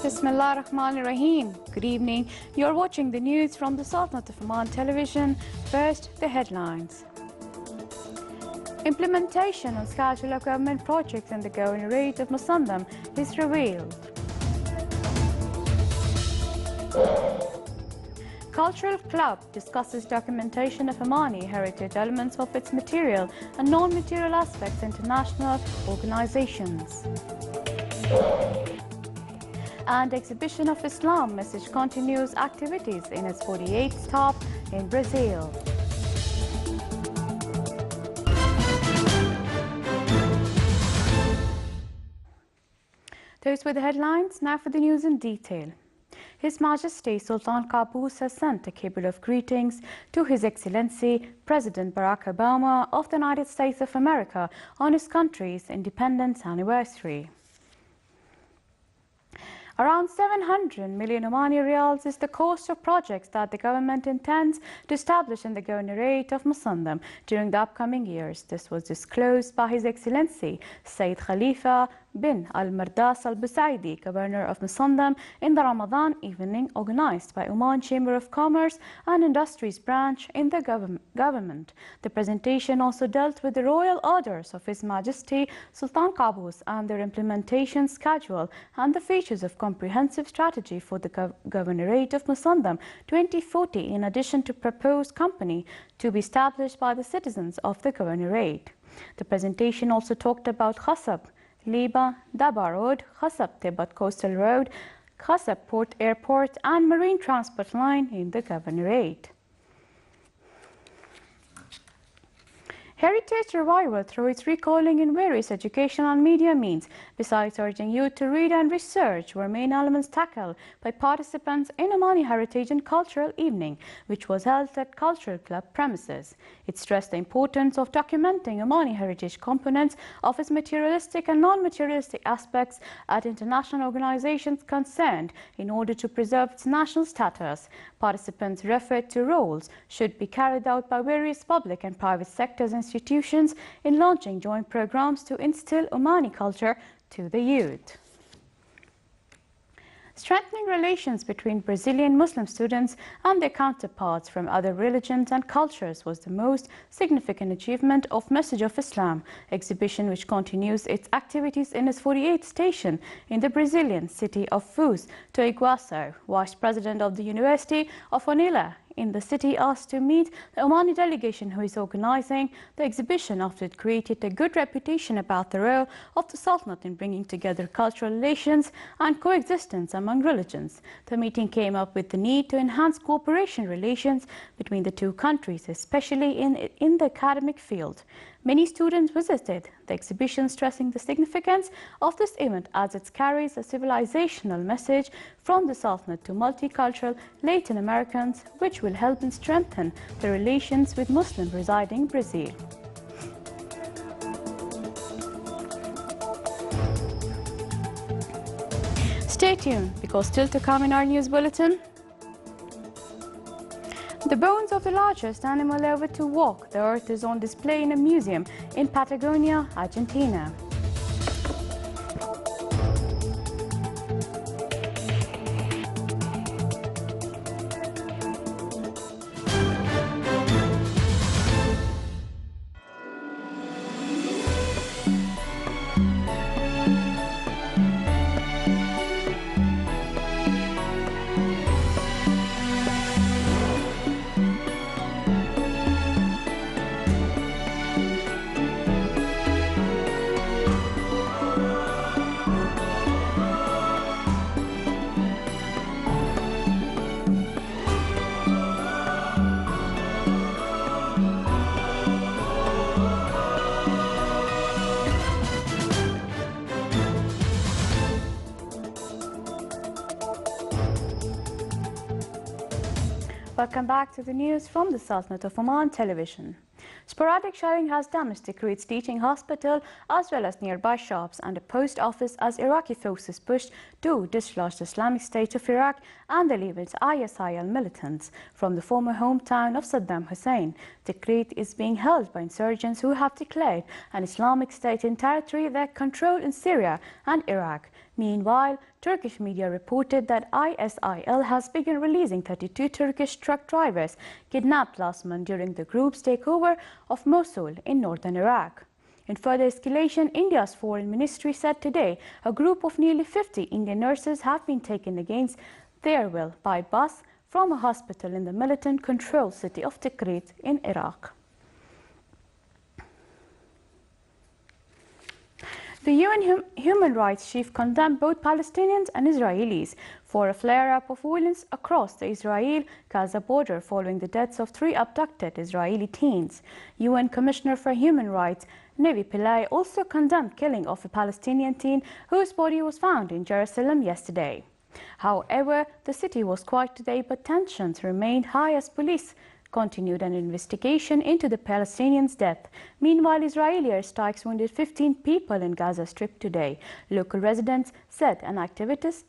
Bismillah ar-Rahman ar-Rahim. Good evening. You're watching the news from the Sultanate of Oman television. First, the headlines. Implementation on schedule of government projects in the Governorate of Musandam is revealed. Cultural Club discusses documentation of Omani heritage elements of its material and non-material aspects international organizations. And Exhibition of Islam Message continues activities in its 48th stop in Brazil. Those were the headlines. Now for the news in detail. His Majesty Sultan Qaboos has sent a cable of greetings to His Excellency President Barack Obama of the United States of America on his country's independence anniversary. Around 700 million Omani Riyals is the cost of projects that the government intends to establish in the Governorate of Musandam during the upcoming years. This was disclosed by His Excellency Sayyid Khalifa bin Al-Mardas Al-Busaidi, Governor of Musandam, in the Ramadan evening organized by Oman Chamber of Commerce and Industries branch in the government. The presentation also dealt with the royal orders of His Majesty Sultan Qaboos and their implementation schedule and the features of comprehensive strategy for the Governorate of Musandam 2040, in addition to proposed company to be established by the citizens of the Governorate. The presentation also talked about Khasab, Liba, Daba Road, Khasab Tibat Coastal Road, Khasab Port Airport and Marine Transport Line in the Governorate. Heritage revival through its recalling in various educational and media means, besides urging youth to read and research, were main elements tackled by participants in Omani Heritage and Cultural Evening, which was held at Cultural Club premises. It stressed the importance of documenting Omani heritage components of its materialistic and non-materialistic aspects at international organizations concerned in order to preserve its national status. Participants referred to roles should be carried out by various public and private sectors and institutions in launching joint programs to instill Omani culture to the youth. Strengthening relations between Brazilian Muslim students and their counterparts from other religions and cultures was the most significant achievement of Message of Islam exhibition, which continues its activities in its 48th station in the Brazilian city of Foz do Iguaçu. Vice President of the University of Onila in the city asked to meet the Omani delegation who is organizing the exhibition after it created a good reputation about the role of the Sultanate in bringing together cultural relations and coexistence among religions. The meeting came up with the need to enhance cooperation relations between the two countries, especially in the academic field. Many students visited the exhibition, stressing the significance of this event as it carries a civilizational message from the Sultanate to multicultural Latin Americans, which will help in strengthen the relations with Muslims residing in Brazil. Stay tuned, because still to come in our news bulletin. The bones of the largest animal ever to walk the earth is on display in a museum in Patagonia, Argentina. Welcome back to the news from the Sultanate of Oman television. Sporadic shelling has damaged the Kuwait's teaching hospital as well as nearby shops and a post office as Iraqi forces pushed to dislodge the Islamic State of Iraq and the Levant's ISIL militants from the former hometown of Saddam Hussein. The Tikrit is being held by insurgents who have declared an Islamic State in territory they control in Syria and Iraq. Meanwhile, Turkish media reported that ISIL has begun releasing 32 Turkish truck drivers kidnapped last month during the group's takeover of Mosul in northern Iraq. In further escalation, India's foreign ministry said today a group of nearly 50 Indian nurses have been taken against their will by bus from a hospital in the militant-controlled city of Tikrit in Iraq. The UN Human Rights Chief condemned both Palestinians and Israelis for a flare-up of violence across the Israel-Gaza border following the deaths of 3 abducted Israeli teens. UN Commissioner for Human Rights Nevi Pillay also condemned killing of a Palestinian teen whose body was found in Jerusalem yesterday. However, the city was quiet today, but tensions remained high as police continued an investigation into the Palestinians' death. Meanwhile, Israeli airstrikes wounded 15 people in Gaza Strip today. Local residents said an activists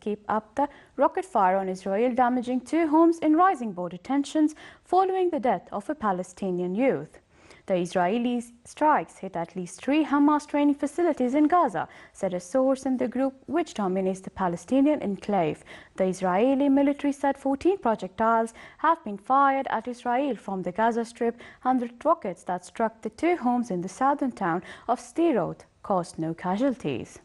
keep up the rocket fire on Israel, damaging 2 homes in rising border tensions following the death of a Palestinian youth. The Israeli strikes hit at least 3 Hamas training facilities in Gaza, said a source in the group which dominates the Palestinian enclave. The Israeli military said 14 projectiles have been fired at Israel from the Gaza Strip, and the rockets that struck the 2 homes in the southern town of Sderot caused no casualties.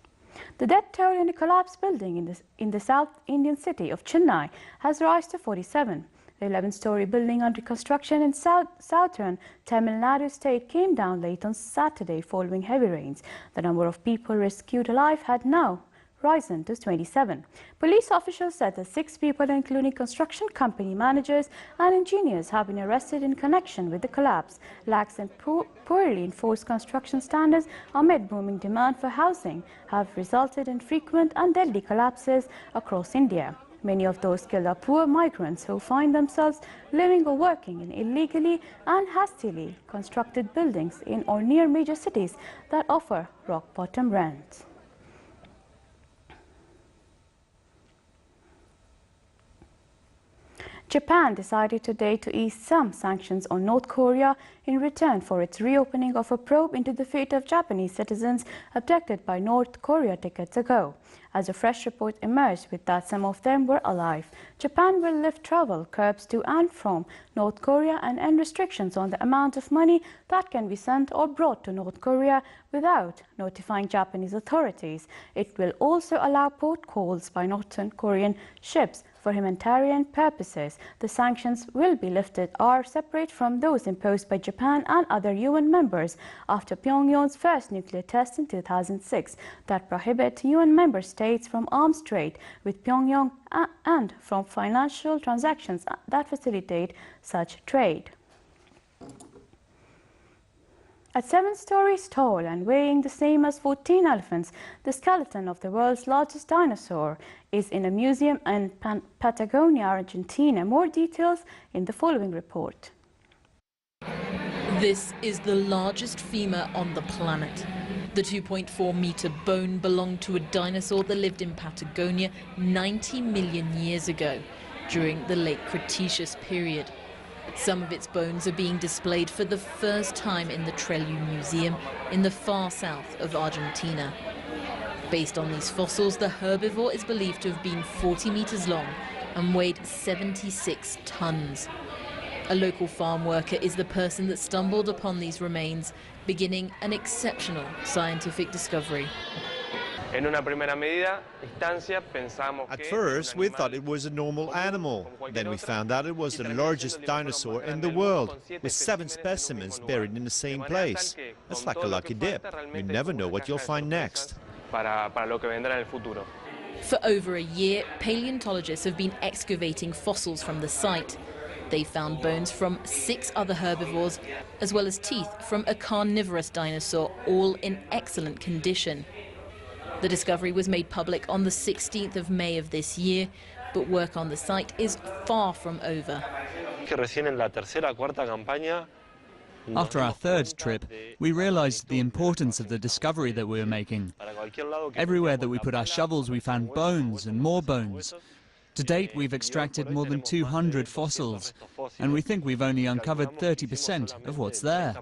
The death toll in a collapsed building in the South Indian city of Chennai has risen to 47. The 11-story building under construction in southern Tamil Nadu state came down late on Saturday following heavy rains. The number of people rescued alive had now risen to 27. Police officials said that 6 people, including construction company managers and engineers, have been arrested in connection with the collapse. Lax and poorly enforced construction standards amid booming demand for housing have resulted in frequent and deadly collapses across India. Many of those killed are poor migrants who find themselves living or working in illegally and hastily constructed buildings in or near major cities that offer rock-bottom rents. Japan decided today to ease some sanctions on North Korea in return for its reopening of a probe into the fate of Japanese citizens abducted by North Korea decades ago. As a fresh report emerged with that some of them were alive, Japan will lift travel curbs to and from North Korea and end restrictions on the amount of money that can be sent or brought to North Korea without notifying Japanese authorities. It will also allow port calls by North Korean ships for humanitarian purposes. The sanctions will be lifted are separate from those imposed by Japan and other UN members after Pyongyang's first nuclear test in 2006 that prohibit UN member states from arms trade with Pyongyang and from financial transactions that facilitate such trade. At 7 stories tall and weighing the same as 14 elephants, the skeleton of the world's largest dinosaur is in a museum in Patagonia, Argentina. More details in the following report. This is the largest femur on the planet. The 2.4-meter bone belonged to a dinosaur that lived in Patagonia 90 million years ago, during the late Cretaceous period. Some of its bones are being displayed for the first time in the Trelew Museum in the far south of Argentina. Based on these fossils, the herbivore is believed to have been 40 meters long and weighed 76 tons. A local farm worker is the person that stumbled upon these remains, beginning an exceptional scientific discovery. At first, we thought it was a normal animal. Then we found out it was the largest dinosaur in the world, with 7 specimens buried in the same place. It's like a lucky dip. You never know what you'll find next. For over a year, paleontologists have been excavating fossils from the site. They found bones from 6 other herbivores, as well as teeth from a carnivorous dinosaur, all in excellent condition. The discovery was made public on the 16th of May of this year, but work on the site is far from over. After our 3rd trip, we realized the importance of the discovery that we were making. Everywhere that we put our shovels, we found bones and more bones. To date, we've extracted more than 200 fossils, and we think we've only uncovered 30% of what's there.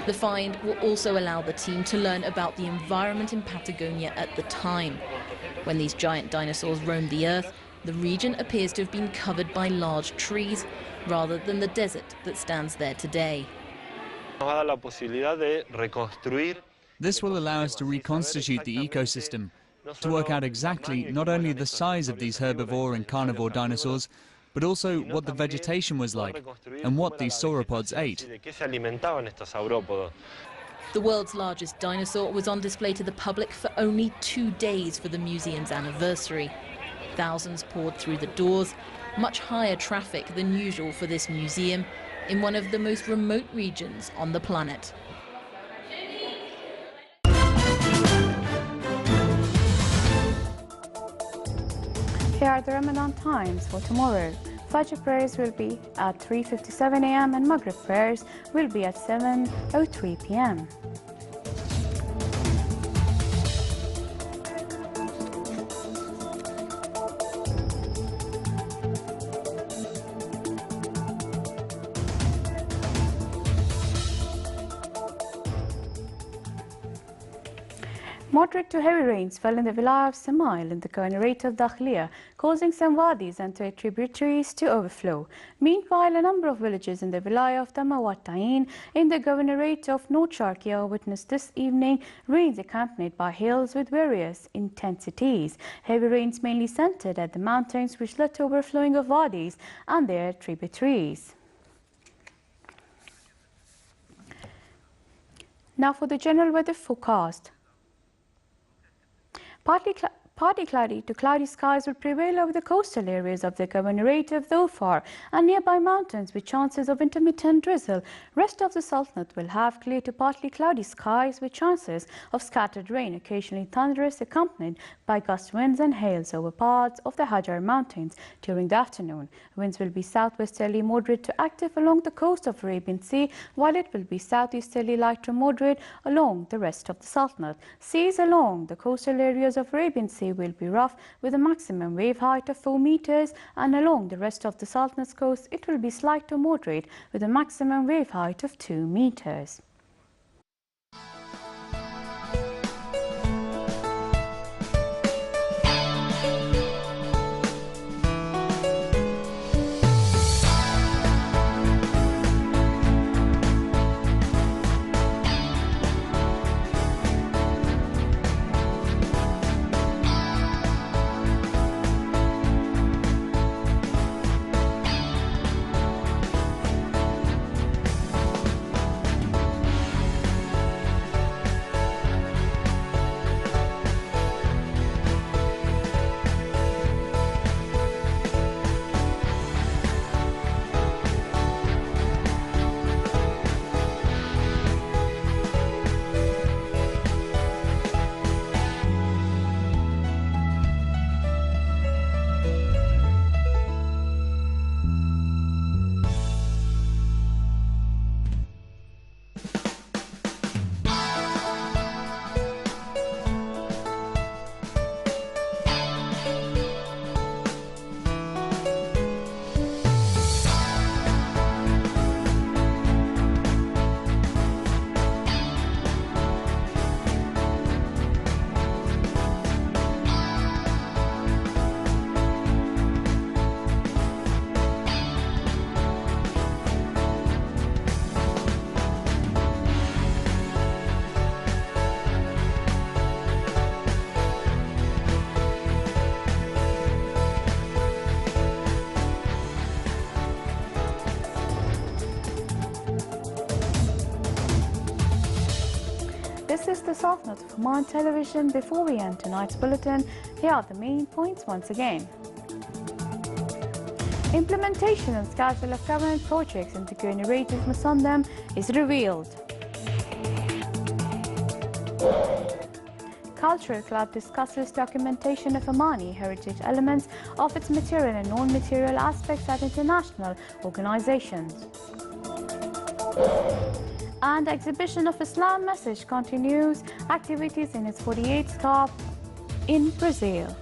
The find will also allow the team to learn about the environment in Patagonia at the time. When these giant dinosaurs roamed the Earth, the region appears to have been covered by large trees, rather than the desert that stands there today. This will allow us to reconstitute the ecosystem, to work out exactly not only the size of these herbivore and carnivore dinosaurs, but also what the vegetation was like and what these sauropods ate. The world's largest dinosaur was on display to the public for only 2 days for the museum's anniversary. Thousands poured through the doors, much higher traffic than usual for this museum in one of the most remote regions on the planet. Here are the Ramadan times for tomorrow. Fajr prayers will be at 3:57 a.m. and Maghrib prayers will be at 7:03 p.m. Moderate to heavy rains fell in the Vilayah of Samail in the Governorate of Dakhliya, causing some wadis and their tributaries to overflow. Meanwhile, a number of villages in the Vilayah of Tamawat-Tayin in the Governorate of North Sharqiya witnessed this evening rains accompanied by hails with various intensities. Heavy rains mainly centered at the mountains, which led to overflowing of wadis and their tributaries. Now for the general weather forecast. Partly cloudy to cloudy skies will prevail over the coastal areas of the Governorate of Dhofar and nearby mountains with chances of intermittent drizzle. Rest of the Sultanate will have clear to partly cloudy skies with chances of scattered rain, occasionally thunderous, accompanied by gust winds and hails over parts of the Hajar Mountains during the afternoon. Winds will be southwesterly moderate to active along the coast of Arabian Sea, while it will be southeasterly light to moderate along the rest of the Sultanate. Seas along the coastal areas of Arabian Sea will be rough with a maximum wave height of 4 meters, and along the rest of the Sultanate's coast it will be slight to moderate with a maximum wave height of 2 meters. This is the Sultanate of Oman Television. Before we end tonight's bulletin, here are the main points once again. Implementation and schedule of government projects in the Governorate of Musandam is revealed. Cultural Club discusses documentation of Omani heritage elements of its material and non-material aspects at international organizations. And the exhibition of Islam message continues activities in its 48th stop in Brazil.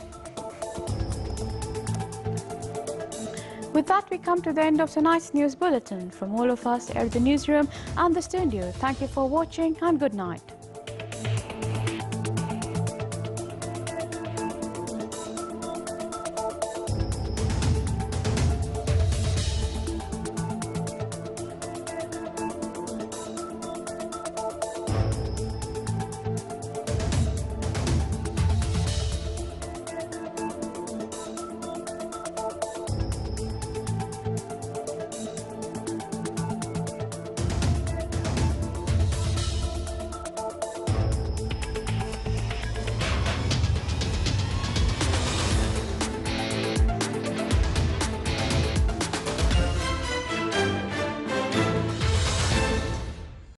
that, we come to the end of tonight's news bulletin. From all of us here at the newsroom and the studio, thank you for watching and good night.